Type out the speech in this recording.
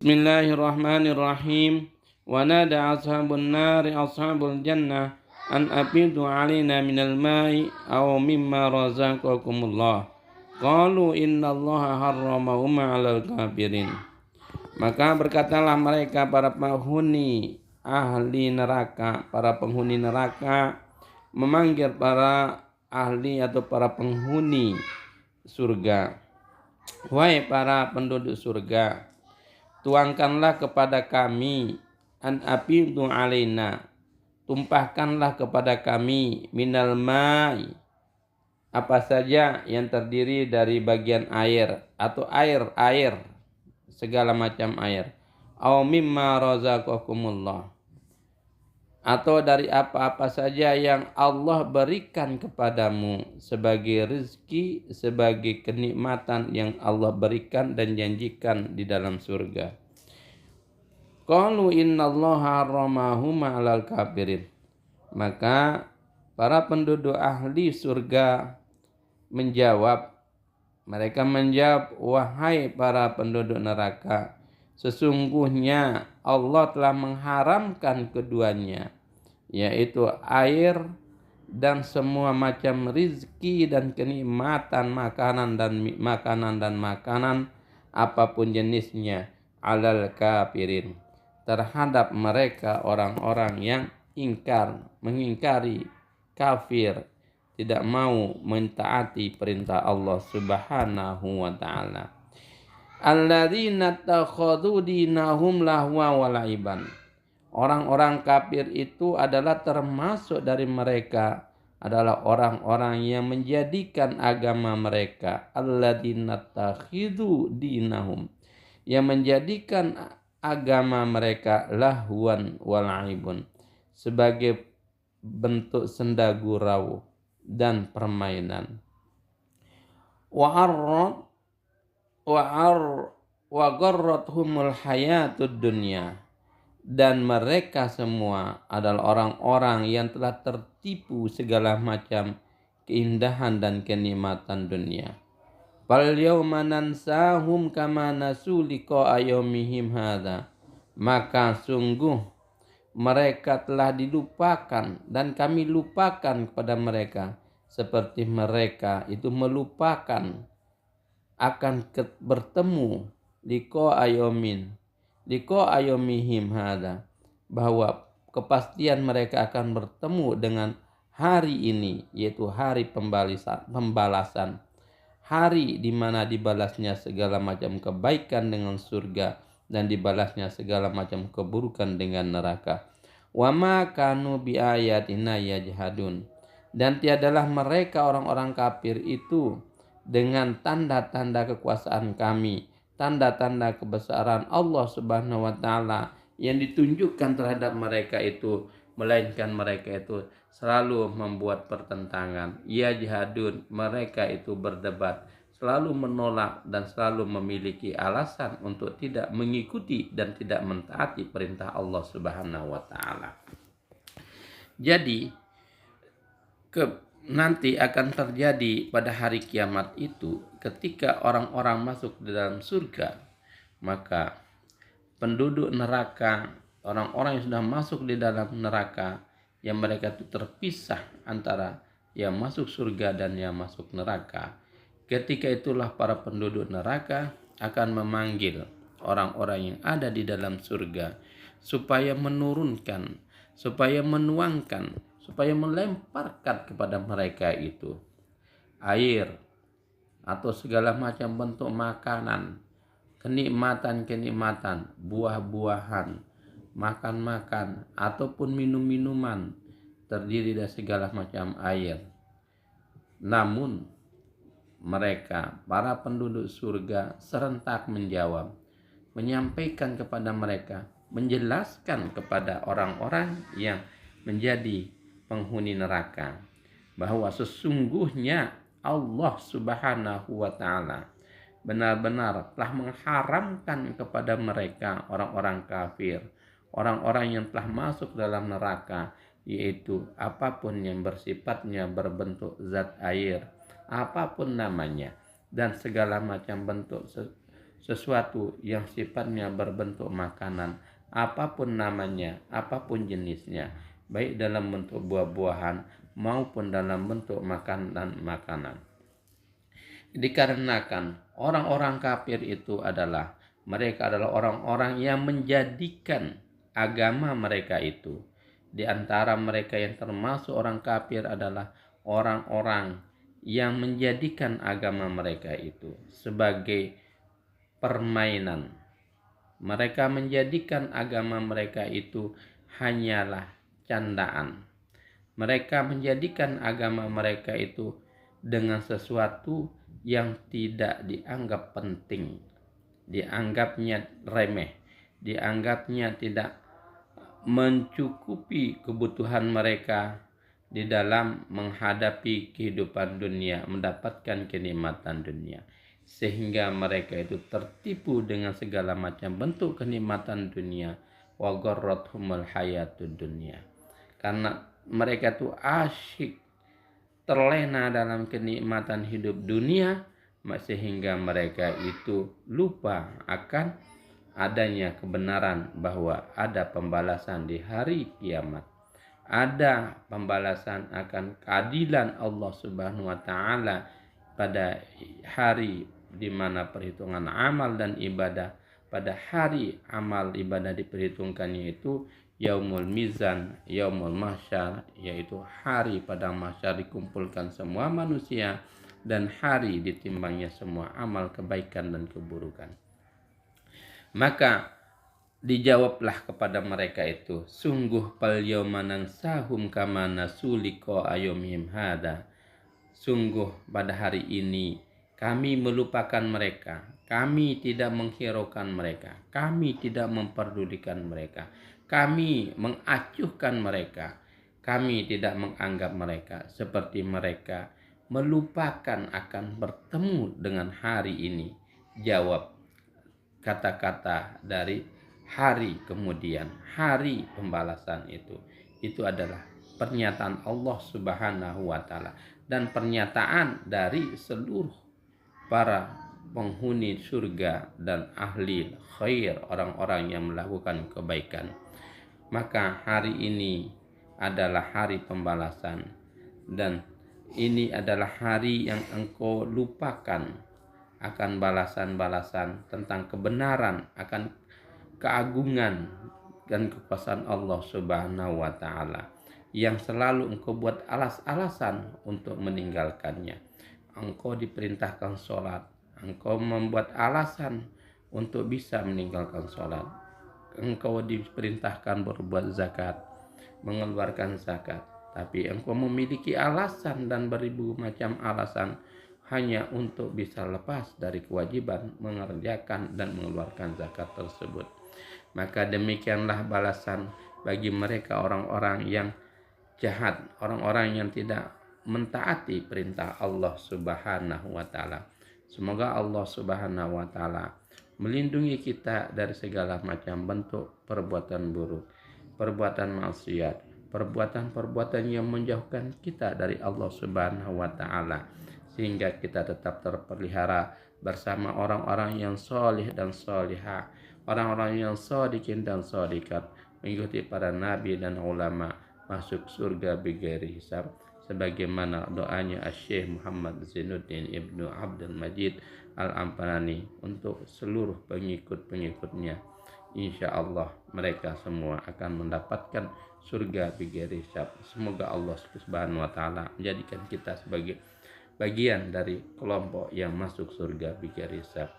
Bismillahirrahmanirrahim. Wa nada ashabun nari ashabul jannah an afidu alina minal ma'i aw mimma razaqakumullah. Qalu innallaha harramahuma 'alal kafirin. Maka berkatalah mereka para penghuni ahli neraka, para penghuni neraka memanggil para ahli atau para penghuni surga. Wahai para penduduk surga, tuangkanlah kepada kami an afidu alaina, tumpahkanlah kepada kami minal ma'i, apa saja yang terdiri dari bagian air atau air segala macam air, au mimma razaqakumullah, atau dari apa-apa saja yang Allah berikan kepadamu sebagai rezeki, sebagai kenikmatan yang Allah berikan dan janjikan di dalam surga. Qalu innallaha harramahuma 'alal kafirin. Maka para penduduk ahli surga menjawab, mereka menjawab, wahai para penduduk neraka, sesungguhnya Allah telah mengharamkan keduanya, yaitu air dan semua macam rizki dan kenikmatan makanan apapun jenisnya, alal kafirin, terhadap mereka orang-orang yang mengingkari, kafir, tidak mau mentaati perintah Allah Subhanahu wa taala. Alladzina takhadhu dinahum lahwa wa la'iban. Orang-orang kafir itu adalah termasuk dari mereka adalah orang-orang yang menjadikan agama mereka, alladzina takhidhu dinahum, yang menjadikan agama mereka lahwan wa la'ibun, sebagai bentuk senda gurau dan permainan. Wa gharrathumul hayatud dunya, dan mereka semua adalah orang-orang yang telah tertipu segala macam keindahan dan kenikmatan dunia. Fal yauma nansahum kama nasu liqa yaumihim hadza. Maka sungguh mereka telah dilupakan dan kami lupakan kepada mereka seperti mereka itu melupakan akan bertemu liqa yaumihim hadza, bahwa kepastian mereka akan bertemu dengan hari ini, yaitu hari pembalasan, hari di mana dibalasnya segala macam kebaikan dengan surga dan dibalasnya segala macam keburukan dengan neraka. Wa ma kanu bi ayatina yajhadun, dan tiadalah mereka orang-orang kafir itu dengan tanda-tanda kekuasaan kami, tanda-tanda kebesaran Allah Subhanahu wa taala yang ditunjukkan terhadap mereka itu, melainkan mereka itu selalu membuat pertentangan. Yajhadun, mereka itu berdebat, selalu menolak dan selalu memiliki alasan untuk tidak mengikuti dan tidak mentaati perintah Allah Subhanahu wa taala. Jadi nanti akan terjadi pada hari kiamat itu, ketika orang-orang masuk di dalam surga, maka penduduk neraka, orang-orang yang sudah masuk di dalam neraka, yang mereka itu terpisah antara yang masuk surga dan yang masuk neraka. Ketika itulah para penduduk neraka akan memanggil orang-orang yang ada di dalam surga supaya menurunkan, supaya menuangkan, supaya melemparkan kepada mereka itu air atau segala macam bentuk makanan, kenikmatan, buah-buahan, makan ataupun minum-minuman terdiri dari segala macam air. Namun mereka, para penduduk surga, serentak menjawab, menyampaikan kepada mereka, menjelaskan kepada orang-orang yang menjadi penghuni neraka bahwa sesungguhnya Allah Subhanahu wa taala benar-benar telah mengharamkan kepada mereka, orang-orang kafir, orang-orang yang telah masuk dalam neraka, yaitu apapun yang bersifatnya berbentuk zat air, apapun namanya, dan segala macam bentuk sesuatu yang sifatnya berbentuk makanan, apapun namanya, apapun jenisnya, baik dalam bentuk buah-buahan maupun dalam bentuk makanan. Dikarenakan orang-orang kafir itu mereka adalah orang-orang yang menjadikan agama mereka itu. Di antara mereka yang termasuk orang kafir adalah orang-orang yang menjadikan agama mereka itu sebagai permainan. Mereka menjadikan agama mereka itu hanyalah candaan. Mereka menjadikan agama mereka itu dengan sesuatu yang tidak dianggap penting, dianggapnya remeh, dianggapnya tidak mencukupi kebutuhan mereka di dalam menghadapi kehidupan dunia, mendapatkan kenikmatan dunia. Sehingga mereka itu tertipu dengan segala macam bentuk kenikmatan dunia. Wa gharrathumul hayatud dunia. Karena mereka itu asyik terlena dalam kenikmatan hidup dunia, sehingga mereka itu lupa akan adanya kebenaran bahwa ada pembalasan di hari kiamat. Ada pembalasan akan keadilan Allah Subhanahu wa taala pada hari di mana perhitungan amal dan ibadah, pada hari amal ibadah diperhitungkannya itu yaumul mizan, yaumul mahsyar, yaitu hari pada mahsyar dikumpulkan semua manusia dan hari ditimbangnya semua amal kebaikan dan keburukan. Maka dijawablah kepada mereka itu, sungguh fal yauma nansahum kama nasu liqa yaumihim hada. Sungguh pada hari ini kami melupakan mereka, kami tidak menghiraukan mereka, kami tidak memperdulikan mereka, kami mengacuhkan mereka, kami tidak menganggap mereka seperti mereka melupakan akan bertemu dengan hari ini. Jawab kata-kata dari hari kemudian, hari pembalasan itu adalah pernyataan Allah Subhanahu wa taala dan pernyataan dari seluruh para penghuni surga dan ahli khair, orang-orang yang melakukan kebaikan. Maka hari ini adalah hari pembalasan, dan ini adalah hari yang engkau lupakan akan balasan-balasan tentang kebenaran, akan keagungan dan kekuasaan Allah Subhanahu wa taala yang selalu engkau buat alas-alasan untuk meninggalkannya. Engkau diperintahkan sholat, engkau membuat alasan untuk bisa meninggalkan sholat. Engkau diperintahkan berbuat zakat, mengeluarkan zakat, tapi engkau memiliki alasan dan beribu macam alasan hanya untuk bisa lepas dari kewajiban mengerjakan dan mengeluarkan zakat tersebut. Maka demikianlah balasan bagi mereka orang-orang yang jahat, orang-orang yang tidak mentaati perintah Allah Subhanahu wa taala. Semoga Allah Subhanahu wa taala melindungi kita dari segala macam bentuk perbuatan buruk, perbuatan maksiat, perbuatan-perbuatan yang menjauhkan kita dari Allah Subhanahu wa taala, sehingga kita tetap terpelihara bersama orang-orang yang solih dan solihah, orang-orang yang shodikin dan shodikat, mengikuti para nabi dan ulama, masuk surga bighairi hisab, sebagaimana doanya Syekh Muhammad Zainuddin Ibnu Abdul Majid Al-Amparani untuk seluruh pengikut-pengikutnya. Insya Allah mereka semua akan mendapatkan surga bighairi hisab. Semoga Allah Subhanahu wa taala menjadikan kita sebagai bagian dari kelompok yang masuk surga bighairi hisab.